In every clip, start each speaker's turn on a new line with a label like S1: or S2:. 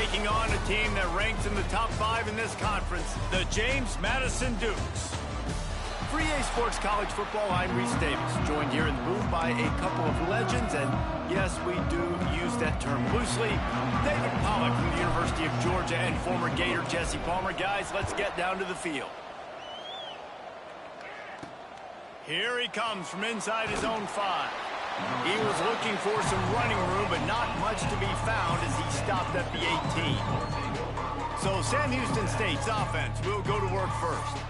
S1: taking on a team that ranks in the top 5 in this conference, the James Madison Dukes. For EA Sports College Football, I'm Reese Davis, joined here in the booth by a couple of legends, and yes, we do use that term loosely. David Pollack from the University of Georgia and former Gator Jesse Palmer. Guys, let's get down to the field. Here he comes from inside his own 5. He was looking for some running room, but not much to be found as he stopped at the 18. So Sam Houston State's offense will go to work first.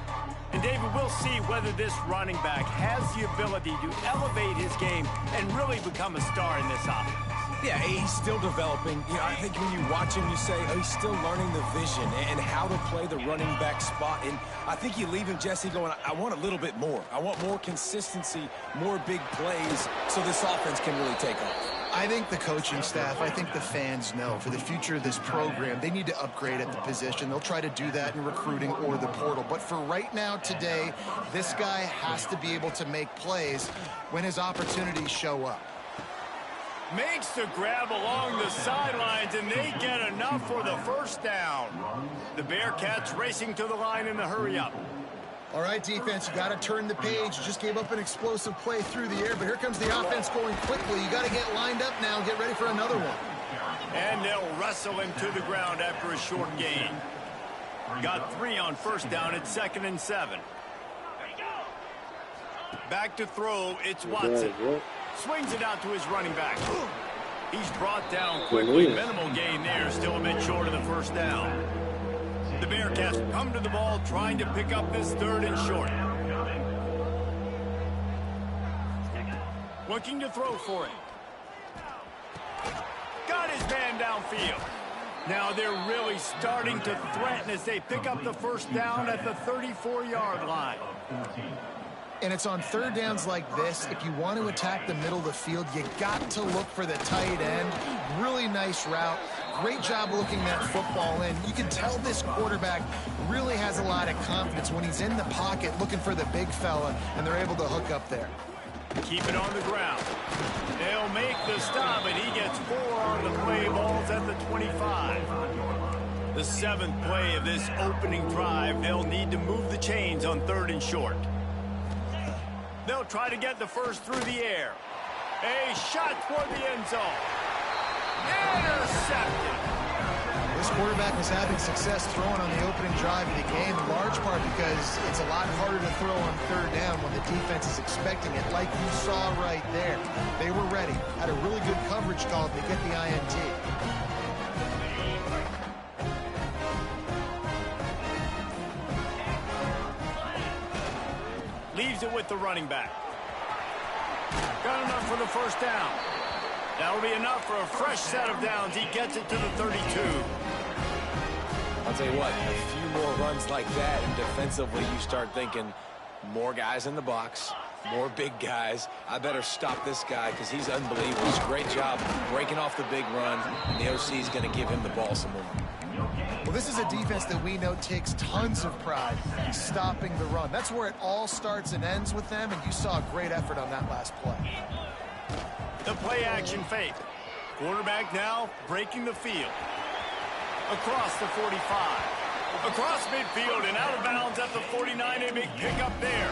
S1: And David, we'll see whether this running back has the ability to elevate his game and really become a star in this offense.
S2: Yeah, he's still developing. You know, I think when you watch him, you say, oh, he's still learning the vision and how to play the running back spot. And I think you leave him, Jesse, going, I want a little bit more. I want more consistency, more big plays, so this offense can really take off.
S3: I think the coaching staff, I think the fans know for the future of this program, they need to upgrade at the position. They'll try to do that in recruiting or the portal. But for right now, today, this guy has to be able to make plays when his opportunities show up.
S1: Makes the grab along the sidelines, and they get enough for the first down. The Bearcats racing to the line in the hurry-up.
S3: All right, defense, you got to turn the page. You just gave up an explosive play through the air, but here comes the offense going quickly. You got to get lined up now and get ready for another one.
S1: And they'll wrestle him to the ground after a short gain. Got 3 on first down at 2nd and 7. Back to throw, it's Watson. Swings it out to his running back. He's brought down quickly. Minimal gain there, still a bit short of the first down. The Bearcats come to the ball, trying to pick up this 3rd and short. Looking to throw for it. Got his man downfield. Now they're really starting to threaten as they pick up the first down at the 34-yard line.
S3: And it's on 3rd downs like this, if you want to attack the middle of the field, you got to look for the tight end. Really nice route. Great job looking that football in. You can tell this quarterback really has a lot of confidence when he's in the pocket looking for the big fella, and they're able to hook up there.
S1: Keep it on the ground. They'll make the stop, and he gets 4 on the play. Balls at the 25. The 7th play of this opening drive. They'll need to move the chains on 3rd and short. They'll try to get the first through the air. A shot toward the end zone. Intercepted.
S3: This quarterback was having success throwing on the opening drive of the game, in large part because it's a lot harder to throw on 3rd down when the defense is expecting it, like you saw right there. They were ready. Had a really good coverage call to get the INT.
S1: Leaves it with the running back. Got enough for the first down. That'll be enough for a fresh set of downs. He gets it to the 32.
S2: I'll tell you what, a few more runs like that, and defensively you start thinking more guys in the box, more big guys. I better stop this guy because he's unbelievable. He's a great job breaking off the big run, and the OC is going to give him the ball some more.
S3: Well, this is a defense that we know takes tons of pride in stopping the run. That's where it all starts and ends with them, and you saw a great effort on that last play.
S1: The play-action fake. Quarterback now breaking the field. Across the 45. Across midfield and out of bounds at the 49. A big pickup there.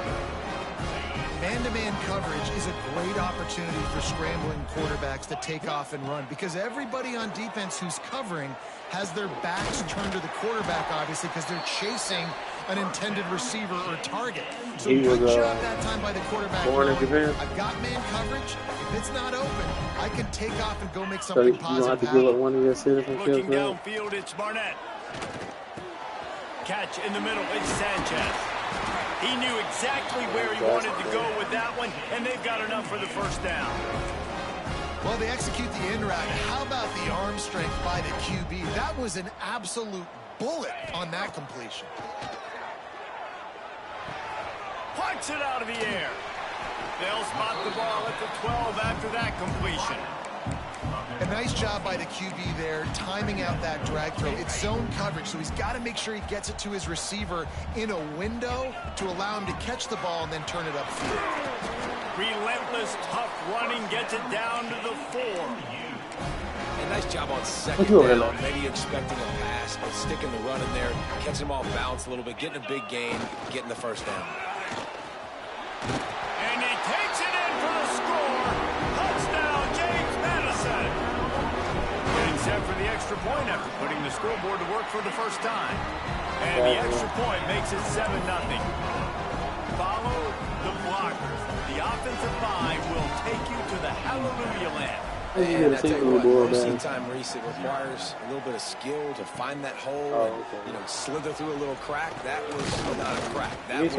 S3: Man-to-man coverage is a great opportunity for scrambling quarterbacks to take off and run because everybody on defense who's covering has their backs turned to the quarterback, obviously, because they're chasing an intended receiver or target. So good job that time by the quarterback. I've got man coverage. If it's not open, I can take off and go make something positive happen.
S1: Looking downfield, it's Barnett. Catch in the middle, it's Sanchez. He knew exactly where he wanted to go with that one, and they've got enough for the first down.
S3: Well, they execute the in route. How about the arm strength by the QB? That was an absolute bullet on that completion.
S1: Plucks it out of the air. They'll spot the ball at the 12 after that completion.
S3: A nice job by the QB there, timing out that drag throw. It's zone coverage, so he's got to make sure he gets it to his receiver in a window to allow him to catch the ball and then turn it upfield.
S1: Relentless, tough running gets it down to the 4.
S2: And nice job on second down. Maybe expecting a pass, but sticking the run in there, catching him off balance a little bit, getting a big gain, getting the first down.
S1: And he takes it in for the score. Touchdown, James Madison. Getting set for the extra point after putting the scoreboard to work for the first time. And the extra point makes it 7-0. Follow the blockers. The offensive line will take you to the hallelujah land.
S2: And I tell you what, most of the time, Reese, it requires a little bit of skill to find that hole and, slither through a little crack. That was not a crack. That was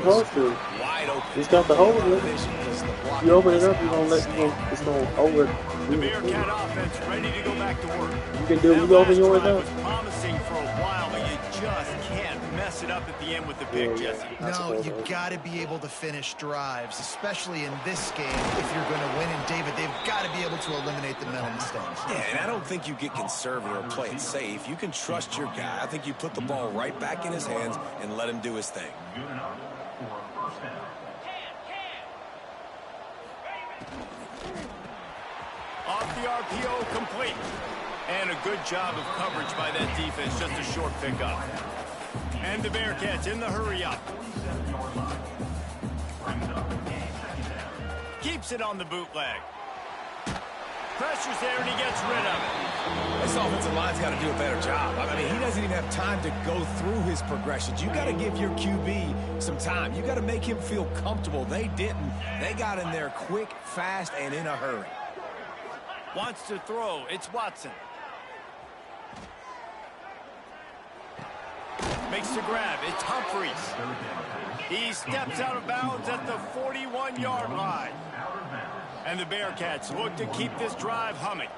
S2: wide open.
S4: He's got the hole in it. You open it up, you're going to let it's going to over.
S1: The Bearcat offense ready to go back to work.
S4: You can do it. You open yours up.
S1: Was promising for a while, but you just can't mess it up at the end with the pick, Jesse.
S3: No, you got to be able to finish drives, especially in this game if you're going to win. And David, they've got to be able to eliminate the mental mistakes.
S2: Yeah, and I don't think you get conservative or play it safe. You can trust your guy. I think you put the ball right back in his hands and let him do his thing.
S1: Off the RPO, complete. And a good job of coverage by that defense, just a short pickup. And the Bearcats in the hurry up. Keeps it on the bootleg. Pressure's there and he gets rid of it.
S2: This offensive line's got to do a better job. I mean, he doesn't even have time to go through his progressions. You got to give your QB some time. You got to make him feel comfortable. They didn't. They got in there quick, fast, and in a hurry.
S1: Wants to throw. It's Watson. Makes the grab. It's Humphries. He steps out of bounds at the 41-yard line. And the Bearcats look to keep this drive humming.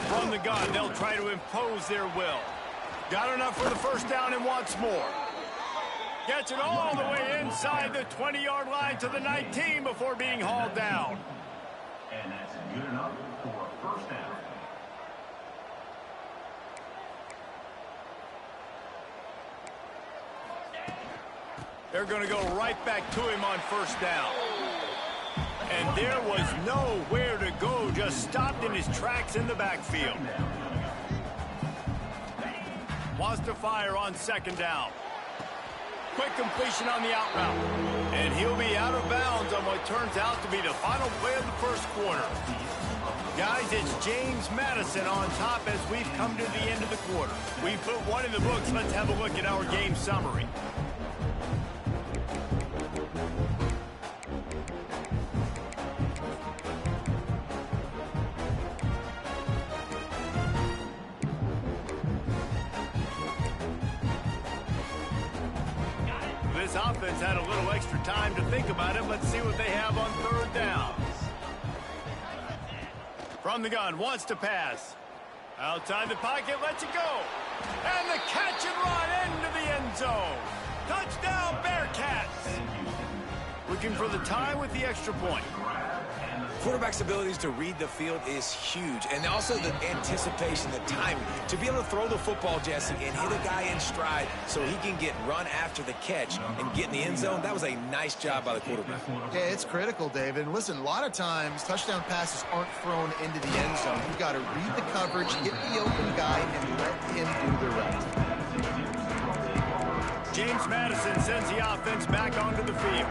S1: From the gun, they'll try to impose their will. Got enough for the first down and wants more. Gets it all the way inside the 20-yard line to the 19 before being hauled down.
S5: And that's good enough for a first down.
S1: They're going to go right back to him on first down. And there was nowhere to go, just stopped in his tracks in the backfield. Wants to fire on second down. Quick completion on the out route. And he'll be out of bounds on what turns out to be the final play of the first quarter. Guys, it's James Madison on top as we've come to the end of the quarter. We put one in the books. Let's have a look at our game summary. This offense had a little extra time to think about it. Let's see what they have on third down. From the gun, wants to pass. Outside the pocket, lets it go. And the catch and run into the end zone. Touchdown, Bearcats. Looking for the tie with the extra point.
S2: Quarterback's abilities to read the field is huge. And also the anticipation, the timing. To be able to throw the football, Jesse, and hit a guy in stride so he can get run after the catch and get in the end zone, that was a nice job by the quarterback.
S3: Yeah, it's critical, David. And listen, a lot of times touchdown passes aren't thrown into the end zone. You've got to read the coverage, hit the open guy, and let him do the rest.
S1: James Madison sends the offense back onto the field.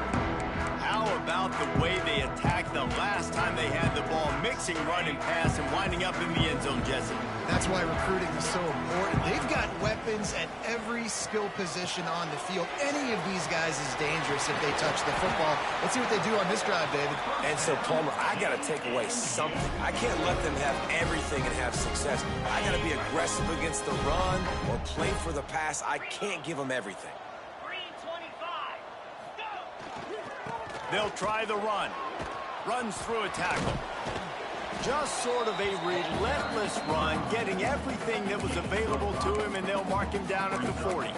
S1: How about the way they attacked the last time they had the ball, mixing run and pass and winding up in the end zone, Jesse?
S3: That's why recruiting is so important. They've got weapons at every skill position on the field. Any of these guys is dangerous if they touch the football. Let's see what they do on this drive, David.
S2: And so, Palmer, I got to take away something. I can't let them have everything and have success. I got to be aggressive against the run or play for the pass. I can't give them everything.
S1: They'll try the run. Runs through a tackle. Just sort of a relentless run, getting everything that was available to him, and they'll mark him down at the 40.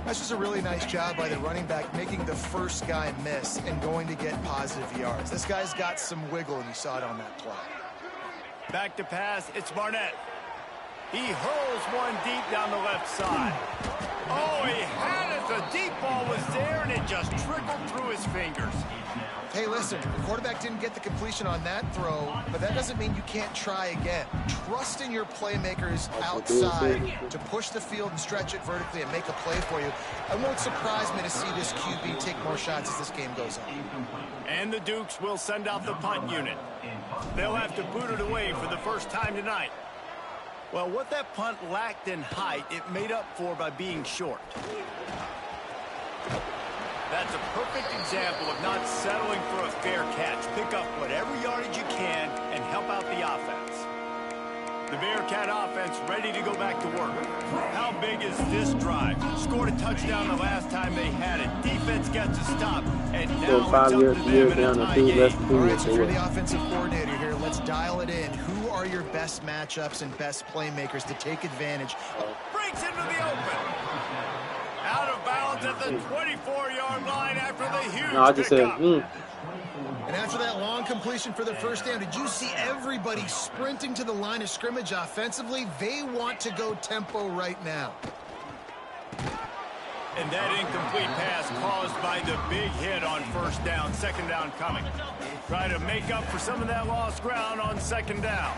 S3: That's just a really nice job by the running back, making the first guy miss and going to get positive yards. This guy's got some wiggle, and you saw it on that play.
S1: Back to pass. It's Barnett. He hurls one deep down the left side. Oh, he had it. The deep ball was there, and it just trickled through his fingers.
S3: Hey, listen, the quarterback didn't get the completion on that throw, but that doesn't mean you can't try again. Trust in your playmakers outside to push the field and stretch it vertically and make a play for you. It won't surprise me to see this QB take more shots as this game goes on.
S1: And the Dukes will send out the punt unit. They'll have to boot it away for the first time tonight. Well, what that punt lacked in height, it made up for by being short. That's a perfect example of not settling for a fair catch. Pick up whatever yardage you can and help out the offense. The Bearcat offense ready to go back to work. How big is this drive? Scored a touchdown the last time they had it. Defense gets a stop, and now it's up to them in a tie game.
S3: All right, so if you're the offensive coordinator here, let's dial it in. Who are your best matchups and best playmakers to take advantage?
S1: Breaks into the open. Out of bounds at the 24-yard line after the huge pickup.
S3: And after that long completion for the first down, did you see everybody sprinting to the line of scrimmage offensively? They want to go tempo right now.
S1: And that incomplete pass caused by the big hit on first down, second down coming. Try to make up for some of that lost ground on second down.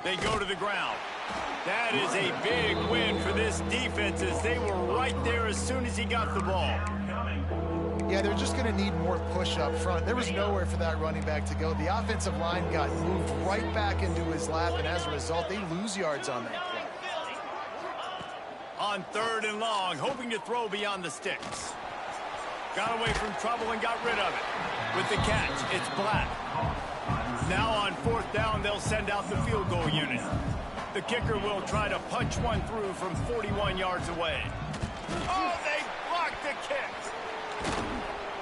S1: They go to the ground. That is a big win for this defense as they were right there as soon as he got the ball.
S3: Yeah, they're just going to need more push up front. There was nowhere for that running back to go. The offensive line got moved right back into his lap, and as a result, they lose yards on that play.
S1: On third and long, hoping to throw beyond the sticks. Got away from trouble and got rid of it. With the catch, it's Black. Now on fourth down, they'll send out the field goal unit. The kicker will try to punch one through from 41 yards away. Oh, they blocked the kick.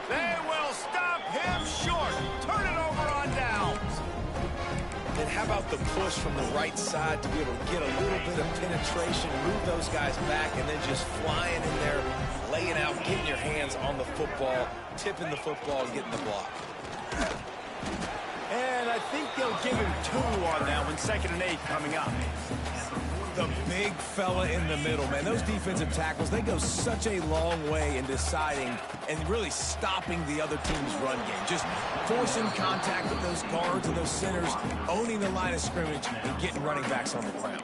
S1: They will stop him short. Turn it over on downs.
S2: And how about the push from the right side to be able to get a little bit of penetration, move those guys back, and then just flying in there, laying out, getting your hands on the football, tipping the football, and getting the block.
S1: And I think they'll give him 2 on that one, 2nd and 8 coming up.
S2: The big fella in the middle, man. Those defensive tackles, they go such a long way in deciding and really stopping the other team's run game. Just forcing contact with those guards and those centers, owning the line of scrimmage, and getting running backs on the ground.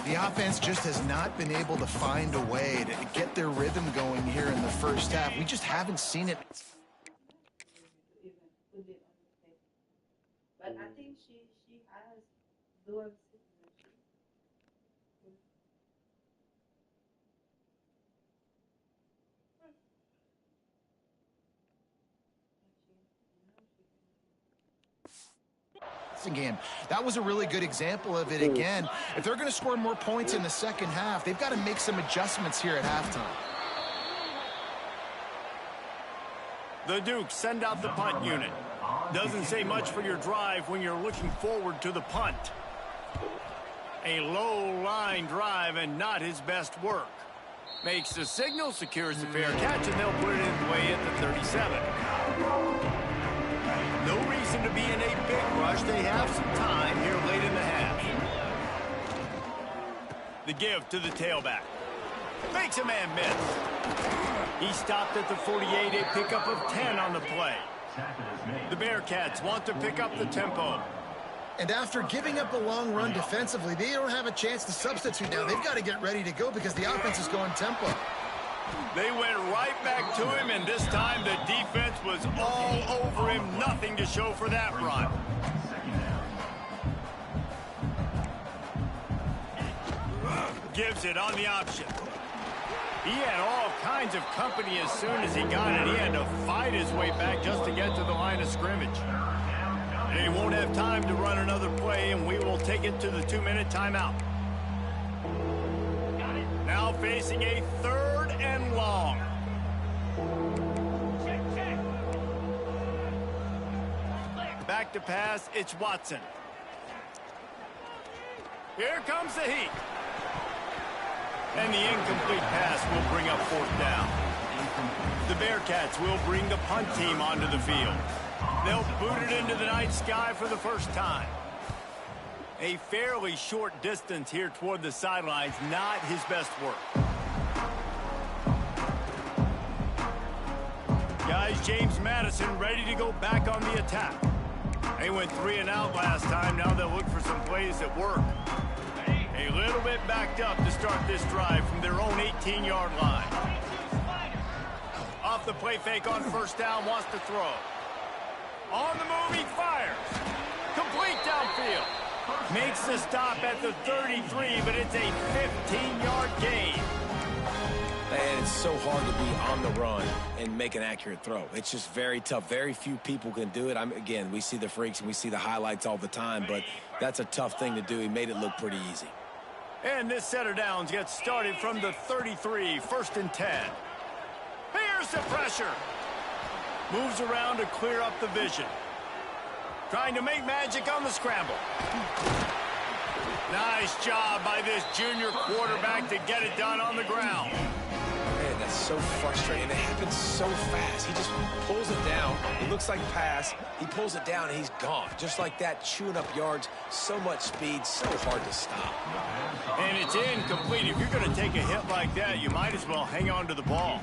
S3: The offense just has not been able to find a way to get their rhythm going here in the first half. We just haven't seen it.
S6: But I think she has dual citizenship.
S3: Game. That was a really good example of it again. If they're going to score more points in the second half, they've got to make some adjustments here at halftime.
S1: The Dukes send out the punt unit. Doesn't say much for your drive when you're looking forward to the punt. A low-line drive and not his best work. Makes the signal, secures the fair catch, and they'll put it in the way at the 37. No reason to be in a big rush. They have some time here late in the half. The give to the tailback. Makes a man miss. He stopped at the 48, a pickup of 10 on the play. The Bearcats want to pick up the tempo.
S3: And after giving up a long run defensively, they don't have a chance to substitute now. They've got to get ready to go because the offense is going tempo.
S1: They went right back to him, and this time the defense was all over him. Nothing to show for that run. Gives it on the option. He had all kinds of company as soon as he got it. He had to fight his way back just to get to the line of scrimmage. They won't have time to run another play, and we will take it to the 2-minute timeout. Now facing a 3rd and long. Back to pass, it's Watson. Here comes the heat. And the incomplete pass will bring up 4th down. The Bearcats will bring the punt team onto the field. They'll boot it into the night sky for the first time. A fairly short distance here toward the sidelines, not his best work. James Madison ready to go back on the attack. They went 3 and out last time. Now they'll look for some plays that work. A little bit backed up to start this drive from their own 18-yard line. Off the play fake on first down, wants to throw. On the move, he fires. Complete downfield. Makes the stop at the 33, but it's a 15-yard gain.
S2: And it's so hard to be on the run and make an accurate throw. It's just very tough. Very few people can do it. Again, we see the freaks and we see the highlights all the time, but that's a tough thing to do. He made it look pretty easy.
S1: And this set of downs gets started from the 33, 1st and 10. Here's the pressure. Moves around to clear up the vision. Trying to make magic on the scramble. Nice job by this junior quarterback to get it done on the ground.
S2: Man, that's so frustrating. It happens so fast. He just pulls it down. It looks like pass. He pulls it down, and he's gone. Just like that, chewing up yards. So much speed, so hard to stop.
S1: And it's incomplete. If you're going to take a hit like that, you might as well hang on to the ball.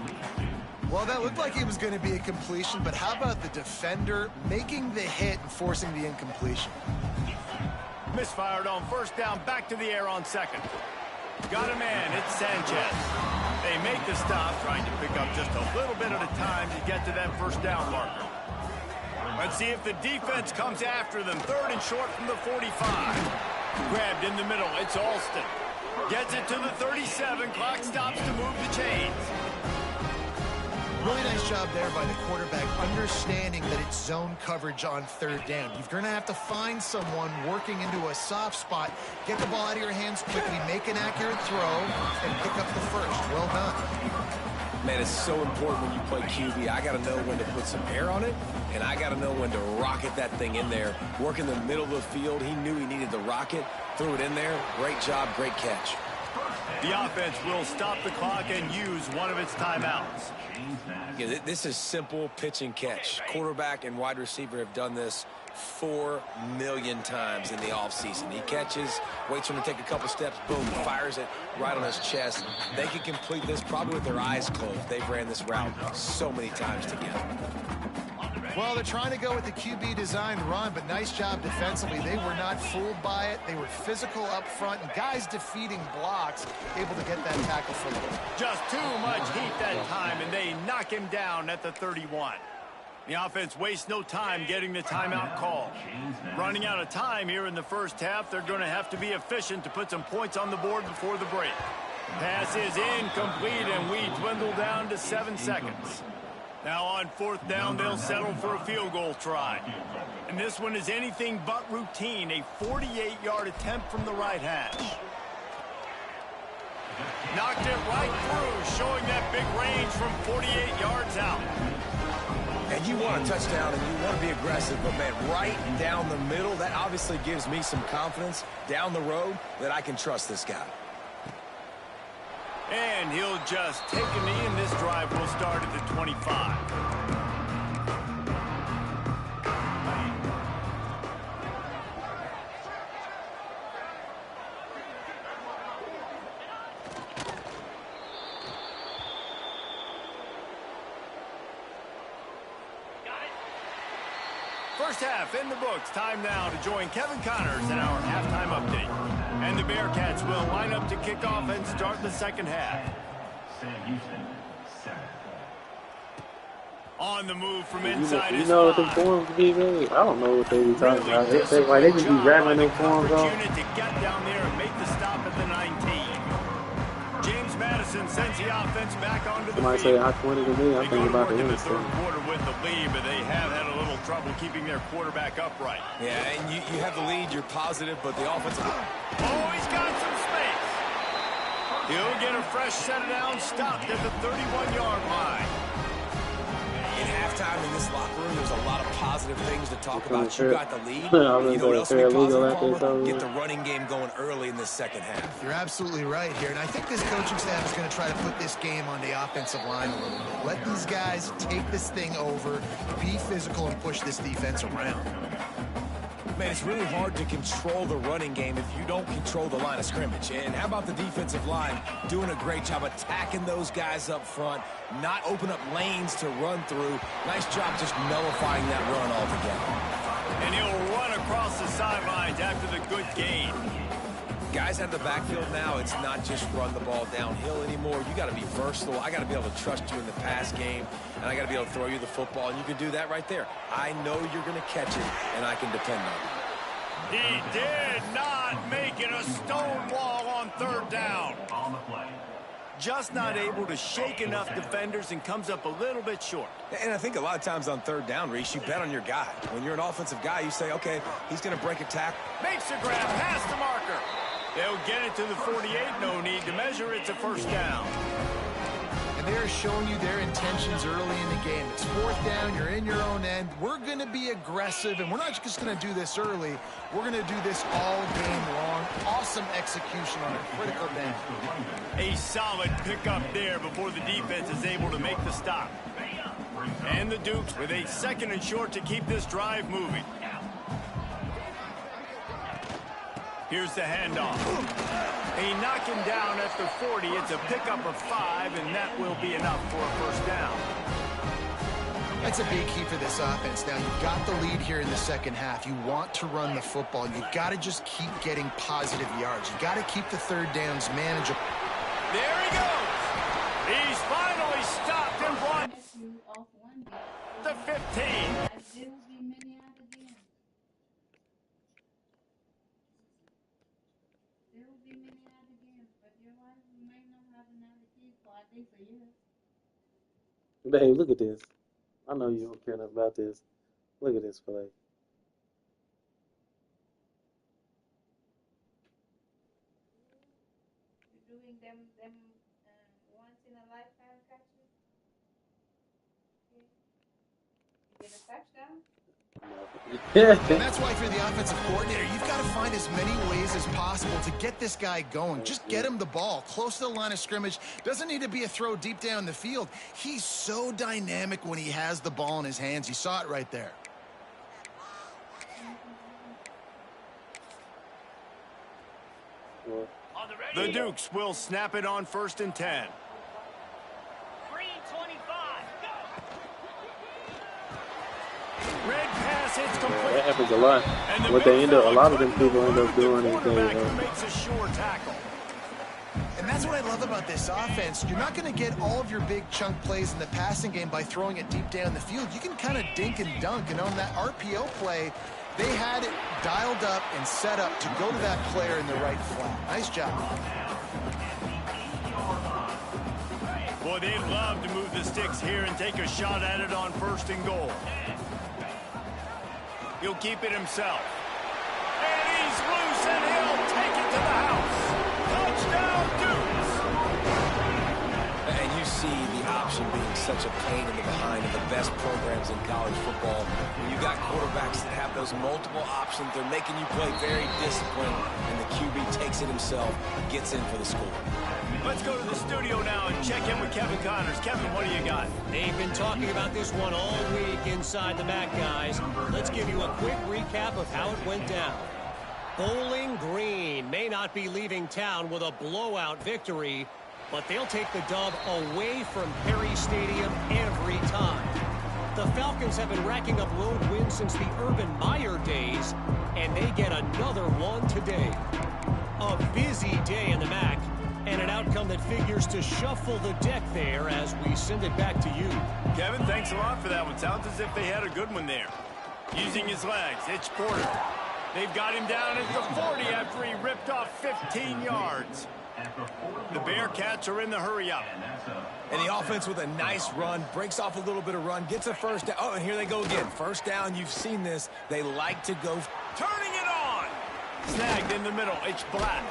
S3: Well, that looked like it was going to be a completion, but how about the defender making the hit and forcing the incompletion?
S1: Misfired on first down, back to the air on second. Got a man, it's Sanchez. They make the stop, trying to pick up just a little bit at a time to get to that first down marker. Let's see if the defense comes after them. 3rd and short from the 45. Grabbed in the middle, it's Alston. Gets it to the 37, clock stops to move the chains.
S3: Really nice job there by the quarterback, understanding that it's zone coverage on 3rd down. You're going to have to find someone working into a soft spot, get the ball out of your hands quickly, make an accurate throw, and pick up the first. Well done.
S2: Man, it's so important when you play QB. I got to know when to put some air on it, and I got to know when to rocket that thing in there. Work in the middle of the field. He knew he needed the rocket, threw it in there. Great job, great catch.
S1: The offense will stop the clock and use one of its timeouts.
S2: Yeah, this is simple pitch and catch. Quarterback and wide receiver have done this 4 million times in the offseason. He catches, waits for him to take a couple steps, boom, fires it right on his chest. They can complete this probably with their eyes closed. They've ran this route so many times together.
S3: Well, they're trying to go with the QB design run, but nice job defensively. They were not fooled by it. They were physical up front, and guys defeating blocks, able to get that tackle for them.
S1: Just too much heat that time, and they knock him down at the 31. The offense wastes no time getting the timeout call. Running out of time here in the first half, they're going to have to be efficient to put some points on the board before the break. Pass is incomplete, and we dwindle down to 7 seconds. Now on 4th down, they'll settle for a field goal try. And this one is anything but routine, a 48-yard attempt from the right hash. Knocked it right through, showing that big range from 48 yards out.
S2: And you want a touchdown and you want to be aggressive, but man, right down the middle, that obviously gives me some confidence down the road that I can trust this guy.
S1: And he'll just take a knee, and this drive will start at the 25. First half in the books. Time now to join Kevin Connors in our halftime update. And the Bearcats will line up to kick off and start the second half.
S5: Sam Houston, 7.
S1: On the move from inside
S4: You
S1: his
S4: know what the
S1: 5.
S4: forms be made? I don't know what they be talking about. They just be rattling them forms off.
S1: Unit to get down there and make the stop at the 19. James Madison sends the offense back onto the
S4: Somebody
S1: field.
S4: say I-20 to me, I'm
S1: They go
S4: thinking
S1: to
S4: about
S1: work
S4: the
S1: in the
S4: Winston.
S1: third quarter with the lead, but they have had a little trouble keeping their quarterback upright.
S2: Yeah, and you have the lead, you're positive, but the offensive...
S1: Oh, he's got some space. He'll get a fresh set of downs, stopped at the 31-yard line.
S2: In halftime in this locker room, there's a lot of positive things to talk about. You got the lead.
S4: I was
S2: You know what else
S4: gonna
S2: would
S4: say
S2: be
S4: illegal
S2: positive,
S4: after it's
S2: Palmer?
S4: over.
S2: Get the running game going early in the second half.
S3: You're absolutely right here, and I think this coaching staff is going to try to put this game on the offensive line a little bit. Let these guys take this thing over, be physical, and push this defense around.
S2: Man, it's really hard to control the running game if you don't control the line of scrimmage. And how about the defensive line doing a great job attacking those guys up front, not open up lanes to run through. Nice job just nullifying that run altogether.
S1: And he'll run across the sidelines after the good gain.
S2: Guys out of the backfield now, it's not just run the ball downhill anymore. You got to be versatile. I got to be able to trust you in the pass game, and I got to be able to throw you the football, and you can do that right there. I know you're going to catch it, and I can depend on you.
S1: He did not make it a stone wall on third down.
S5: On the play.
S1: Just not able to shake enough defenders and comes up a little bit short.
S2: And I think a lot of times on third down, Reese, you bet on your guy. When you're an offensive guy, you say, okay, he's going to break a tackle.
S1: Makes a grab, past the marker. They'll get it to the 48, no need to measure. It's a first down.
S3: And they're showing you their intentions early in the game. It's fourth down, you're in your own end. We're going to be aggressive, and we're not just going to do this early. We're going to do this all game long. Awesome execution on a critical down.
S1: A solid pickup there before the defense is able to make the stop. And the Dukes with a second and short to keep this drive moving. Here's the handoff. A knocking down at the 40. It's a pickup of 5, and that will be enough for a first down.
S3: That's a big key for this offense. Now, you've got the lead here in the second half. You want to run the football. You've got to just keep getting positive yards. You've got to keep the third downs manageable.
S1: There he goes. He's finally stopped and brought the 15.
S4: Babe, look at this. I know you don't care enough about this. Look at this play.
S6: You're doing them once in a lifetime catches. You get a touchdown.
S3: And that's why if you're the offensive coordinator, you've got to find as many ways as possible to get this guy going. Just get him the ball close to the line of scrimmage. Doesn't need to be a throw deep down the field. He's so dynamic when he has the ball in his hands. You saw it right there.
S1: The Dukes will snap it on 1st and 10. Red pass hits complete.
S4: That happens a lot. What they end up, a lot of them people end up doing is they
S1: makes a sure tackle.
S3: And that's what I love about this offense. You're not going to get all of your big chunk plays in the passing game by throwing it deep down the field. You can kind of dink and dunk. And on that RPO play, they had it dialed up and set up to go to that player in the right flat. Nice job.
S1: Boy, they'd love to move the sticks here and take a shot at it on 1st and goal. He'll keep it himself. And he's loose, and he'll take it to the house. Touchdown, Dukes!
S2: And you see the option being such a pain in the behind of the best programs in college football. When you got quarterbacks that have those multiple options, they're making you play very disciplined, and the QB takes it himself, gets in for the score.
S1: Let's go to the studio now and check in with Kevin Connors. Kevin, what do you got?
S7: They've been talking about this one all week inside the MAC, guys. Let's give you a quick recap of how it went down. Bowling Green may not be leaving town with a blowout victory, but they'll take the dub away from Perry Stadium every time. The Falcons have been racking up road wins since the Urban Meyer days, and they get another one today. A busy day in the MAC, and an outcome that figures to shuffle the deck there as we send it back to you.
S1: Kevin, thanks a lot for that one. Sounds as if they had a good one there. Using his legs, it's Porter. They've got him down at the 40 after he ripped off 15 yards. The Bearcats are in the hurry-up.
S2: And the offense with a nice run, breaks off a little bit of run, gets a first down. Oh, and here they go again. First down, you've seen this. They like to go.
S1: Turning it on! Snagged in the middle, it's Black.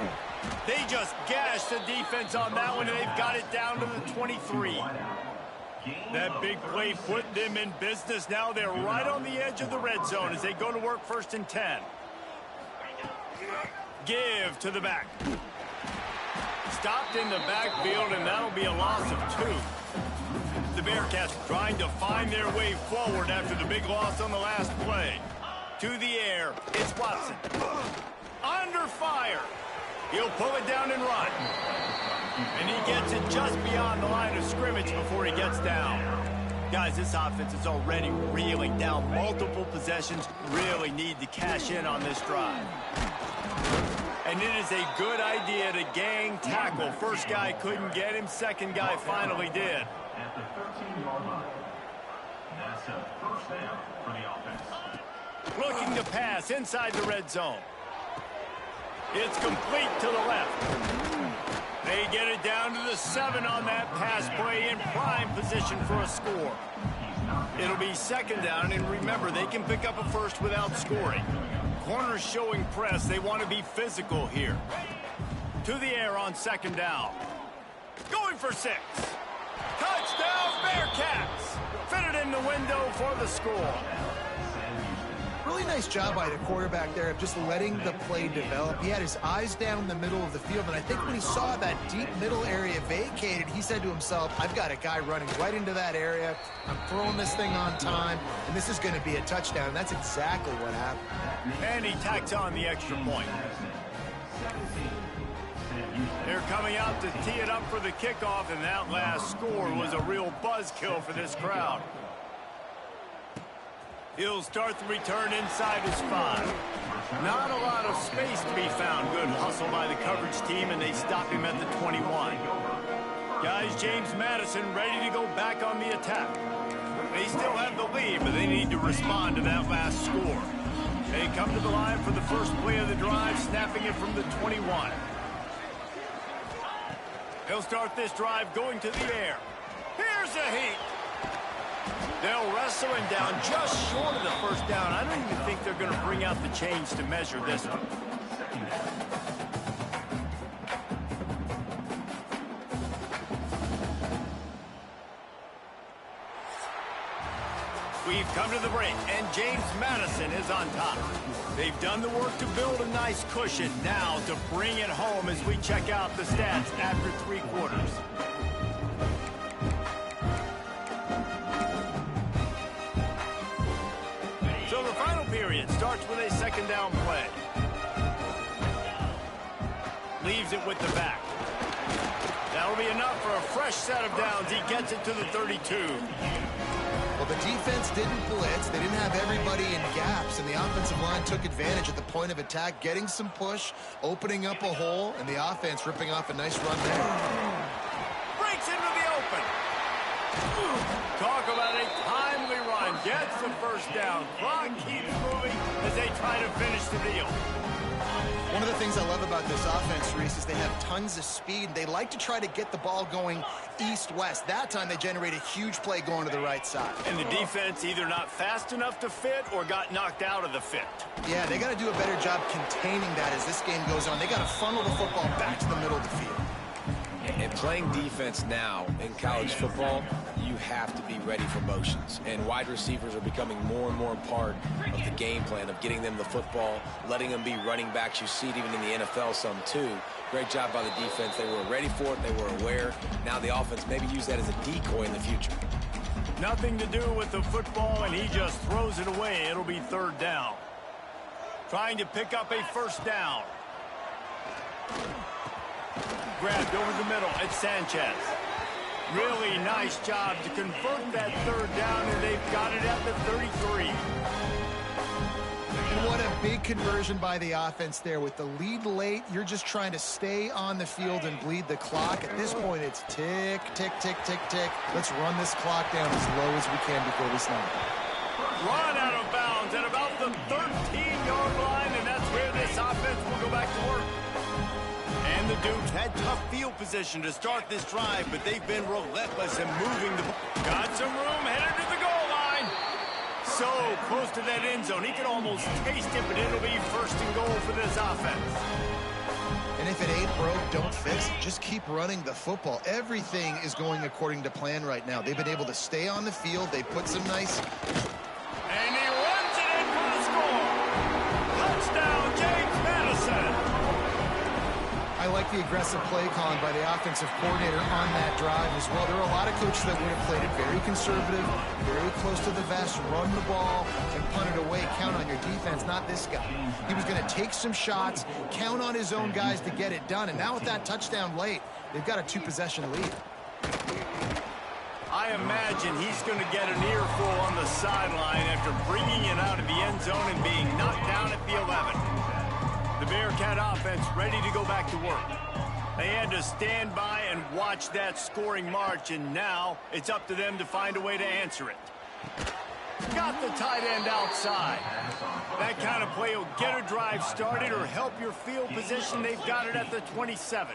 S1: They just gashed the defense on that one, and they've got it down to the 23. That big play put them in business. Now they're right on the edge of the red zone as they go to work 1st and 10. Give to the back. Stopped in the backfield, and that'll be a loss of 2. The Bearcats trying to find their way forward after the big loss on the last play. To the air, it's Watson. Under fire. He'll pull it down and run. And he gets it just beyond the line of scrimmage before he gets down. Guys, this offense is already reeling down multiple possessions. Really need to cash in on this drive. And it is a good idea to gang tackle. First guy couldn't get him. Second guy finally did.
S5: At the 13-yard line. That's a first down for the offense.
S1: Looking to pass inside the red zone. It's complete to the left. They get it down to the 7 on that pass play in prime position for a score. It'll be second down, and remember, they can pick up a first without scoring. Corners showing press. They want to be physical here. To the air on second down. Going for 6. Touchdown, Bearcats! Fitted in the window for the score.
S3: Really nice job by the quarterback there of just letting the play develop. He had his eyes down the middle of the field, and I think when he saw that deep middle area vacated, he said to himself, I've got a guy running right into that area. I'm throwing this thing on time, and this is going to be a touchdown. And that's exactly what happened.
S1: And he tacks on the extra point. They're coming out to tee it up for the kickoff, and that last score was a real buzzkill for this crowd. He'll start the return inside his 5. Not a lot of space to be found. Good hustle by the coverage team, and they stop him at the 21. Guys, James Madison ready to go back on the attack. They still have the lead, but they need to respond to that last score. They come to the line for the first play of the drive, snapping it from the 21. They'll start this drive going to the air. Here's a heat. They'll wrestle him down just short of the first down. I don't even think they're going to bring out the chains to measure this one. We've come to the break, and James Madison is on top. They've done the work to build a nice cushion. Now to bring it home as we check out the stats after 3 quarters. So the final period starts with a second down play. Leaves it with the back. That'll be enough for a fresh set of downs. He gets it to the 32.
S3: Well, the defense didn't blitz. They didn't have everybody in gaps, and the offensive line took advantage at the point of attack, getting some push, opening up a hole, and the offense ripping off a nice run there.
S1: Breaks into the open. Talk about a timely run. Gets the first down. Clock keeps moving as they try to finish the deal.
S3: One of the things I love about this offense, Reese, is they have tons of speed. They like to try to get the ball going east-west. That time they generate a huge play going to the right side.
S1: And the defense either not fast enough to fit or got knocked out of the fit.
S3: Yeah, they got to do a better job containing that as this game goes on. They got to funnel the football back to the middle of the field.
S2: And playing defense now in college football, you have to be ready for motions. And wide receivers are becoming more and more a part of the game plan of getting them the football, letting them be running backs. You see it even in the NFL some too. Great job by the defense. They were ready for it. They were aware. Now the offense maybe use that as a decoy in the future.
S1: Nothing to do with the football, and he just throws it away. It'll be third down. Trying to pick up a first down. Grabbed over the middle. It's Sanchez. Really nice job to convert that third down, and they've got it at the 33.
S3: And what a big conversion by the offense there. With the lead late, you're just trying to stay on the field and bleed the clock. At this point, it's tick, tick, tick, tick, tick. Let's run this clock down as low as we can before we snap.
S1: Run out of bounds at about the 13-yard line, and that's where this offense will go back to work. And the Dukes had tough field position to start this drive, but they've been relentless in moving the ball. Got some room, headed to the goal line. So close to that end zone, he can almost taste it, but it'll be first and goal for this offense.
S3: And if it ain't broke, don't fix it. Just keep running the football. Everything is going according to plan right now. They've been able to stay on the field. They put some nice...
S1: And he runs it in for the score. Touchdown, James Madison.
S3: I I like the aggressive play calling by the offensive coordinator on that drive as well. There are a lot of coaches that would have played it very conservative, very close to the vest, run the ball, and punt it away. Count on your defense, not this guy. He was going to take some shots, count on his own guys to get it done. And now with that touchdown late, they've got a 2-possession lead.
S1: I imagine he's going to get an earful on the sideline after bringing it out of the end zone and being knocked down at the 11. The Bearcat offense ready to go back to work. They had to stand by and watch that scoring march, and now it's up to them to find a way to answer it. Got the tight end outside. That kind of play will get a drive started or help your field position. They've got it at the 27.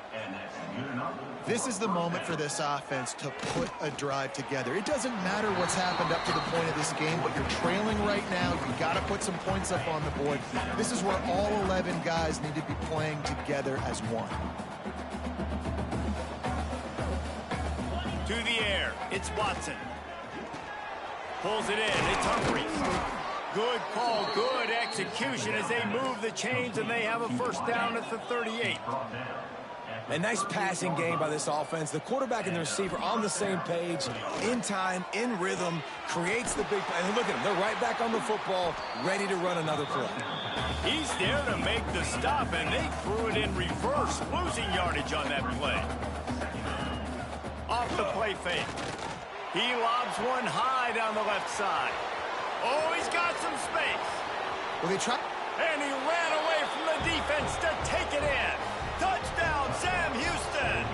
S3: This is the moment for this offense to put a drive together. It doesn't matter what's happened up to the point of this game, but you're trailing right now. You've got to put some points up on the board. This is where all 11 guys need to be playing together as one.
S1: To the air, it's Watson. Pulls it in, it's Humphries. Good call, good execution as they move the chains, and they have a first down at the 38.
S2: A nice passing game by this offense. The quarterback and the receiver on the same page, in time, in rhythm, creates the big play. And look at them, they're right back on the football, ready to run another play.
S1: He's there to make the stop, and they threw it in reverse, losing yardage on that play. Off the play fake. He lobs one high down the left side. Oh, he's got some space.
S3: Well, they try.
S1: And he ran away from the defense to take it in. Touchdown, Sam Houston.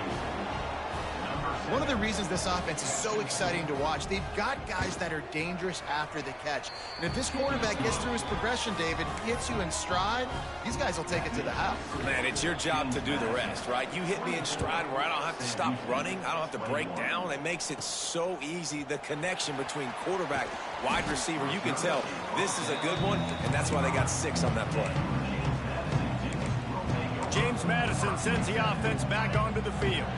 S3: One of the reasons this offense is so exciting to watch, they've got guys that are dangerous after the catch. And if this quarterback gets through his progression, David, hits you in stride, these guys will take it to the house.
S2: Man, it's your job to do the rest, right? You hit me in stride where I don't have to stop running. I don't have to break down. It makes it so easy. The connection between quarterback, wide receiver, you can tell this is a good one, and that's why they got 6 on that play.
S1: James Madison sends the offense back onto the field.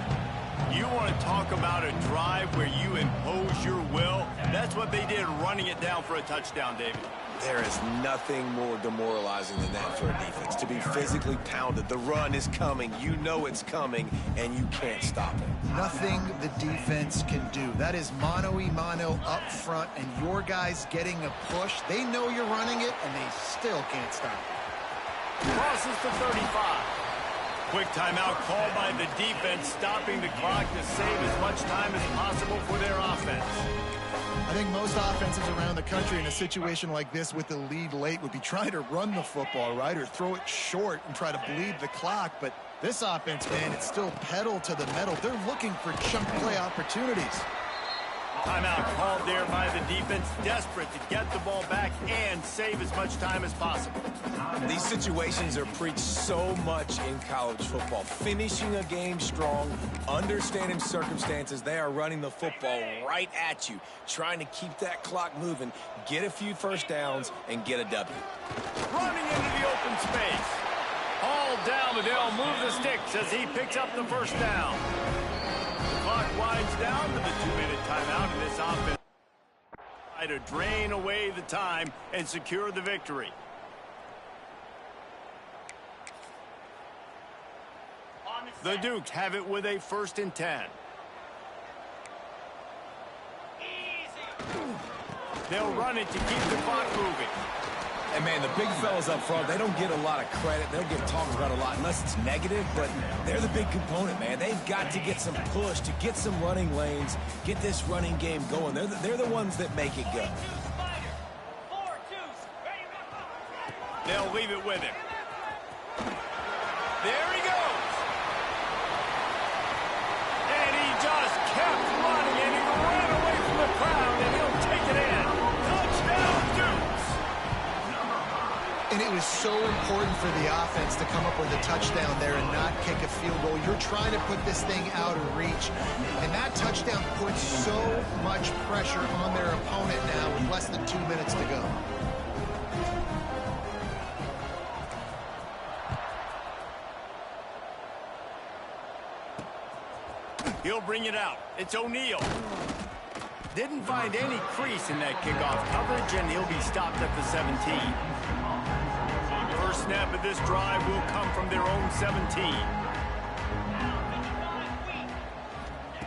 S1: You want to talk about a drive where you impose your will? That's what they did, running it down for a touchdown, David.
S2: There is nothing more demoralizing than that for a defense, to be physically pounded. The run is coming. You know it's coming, and you can't stop it.
S3: Nothing the defense can do. That is mano-a-mano up front, and your guys getting a push. They know you're running it, and they still can't stop it.
S1: Crosses to 35. Quick timeout called by the defense, stopping the clock to save as much time as possible for their offense.
S3: I think most offenses around the country in a situation like this with the lead late would be trying to run the football, right, or throw it short and try to bleed the clock. But this offense, man, it's still pedal to the metal. They're looking for chunk play opportunities.
S1: Timeout called there by the defense, desperate to get the ball back and save as much time as possible.
S2: These situations are preached so much in college football. Finishing a game strong, understanding circumstances. They are running the football right at you, trying to keep that clock moving, get a few first downs, and get a W.
S1: Running into the open space. All down, but they'll move the sticks as he picks up the first down. The clock winds down to the 2-minute timeout, and this offense try to drain away the time and secure the victory. The Dukes have it with a 1st and 10. They'll run it to keep the clock moving.
S2: And, man, the big fellas up front, they don't get a lot of credit. They'll get talked about a lot unless it's negative, but they're the big component, man. They've got to get some push, to get some running lanes, get this running game going. They're the ones that make it go.
S1: They'll leave it with him. There he goes. And he just kept running, and he ran away from the crowd, and he'll take it in. Touchdown, Dukes.
S3: And it was so important for the offense to come up with a touchdown there and not kick a field goal. You're trying to put this thing out of reach. And that touchdown puts so much pressure on their opponent now with less than 2 minutes to go.
S1: He'll bring it out. It's O'Neal. Didn't find any crease in that kickoff coverage, and he'll be stopped at the 17. First snap of this drive will come from their own 17.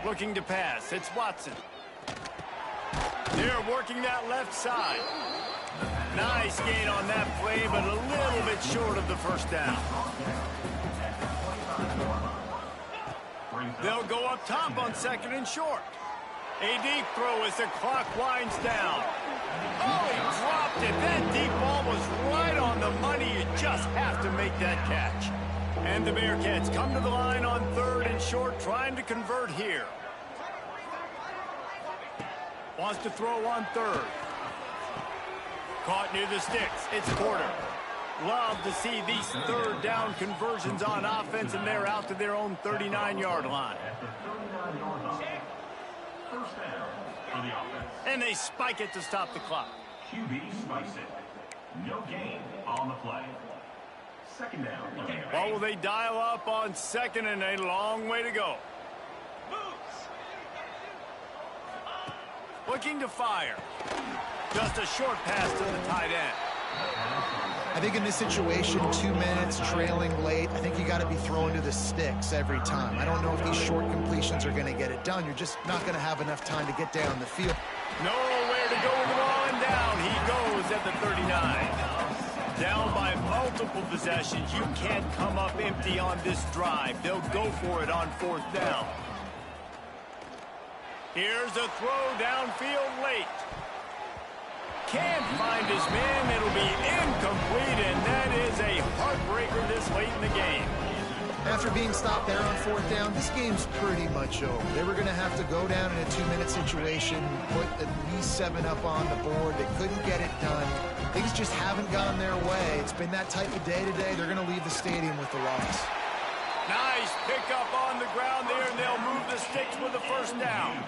S1: Looking to pass. It's Watson. They're working that left side. Nice gain on that play, but a little bit short of the first down. They'll go up top on 2nd and short. A deep throw as the clock winds down. Oh, he dropped it. That deep ball was right on the money. You just have to make that catch. And the Bearcats come to the line on 3rd and short, trying to convert here. Wants to throw on 3rd. Caught near the sticks. It's Porter. Love to see these 3rd down conversions on offense, and they're out to their own 39-yard line.
S5: First down for the offense.
S1: And they spike it to stop the clock.
S5: QB spikes it. No gain on the play. 2nd down.
S1: What will they dial up on 2nd and a long way to go? Looking to fire. Just a short pass to the tight end.
S3: I think in this situation, 2 minutes, trailing late, I think you got to be throwing to the sticks every time. I don't know if these short completions are going to get it done. You're just not going to have enough time to get down the field.
S1: Nowhere to go with the ball, and down he goes at the 39. Down by multiple possessions. You can't come up empty on this drive. They'll go for it on 4th down. Here's a throw downfield late. Can't find his man. It'll be incomplete, and that is a heartbreaker this late in the game.
S3: After being stopped there on 4th down, this game's pretty much over. They were going to have to go down in a 2-minute situation, put at least 7 up on the board. They couldn't get it done. Things just haven't gone their way. It's been that type of day today. They're going to leave the stadium with the loss.
S1: Nice pickup on the ground there, and they'll move the sticks with the 1st down.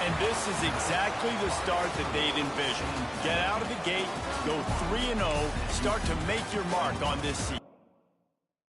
S1: And this is exactly the start that they'd envisioned. Get out of the gate, go 3-0, start to make your mark on this season.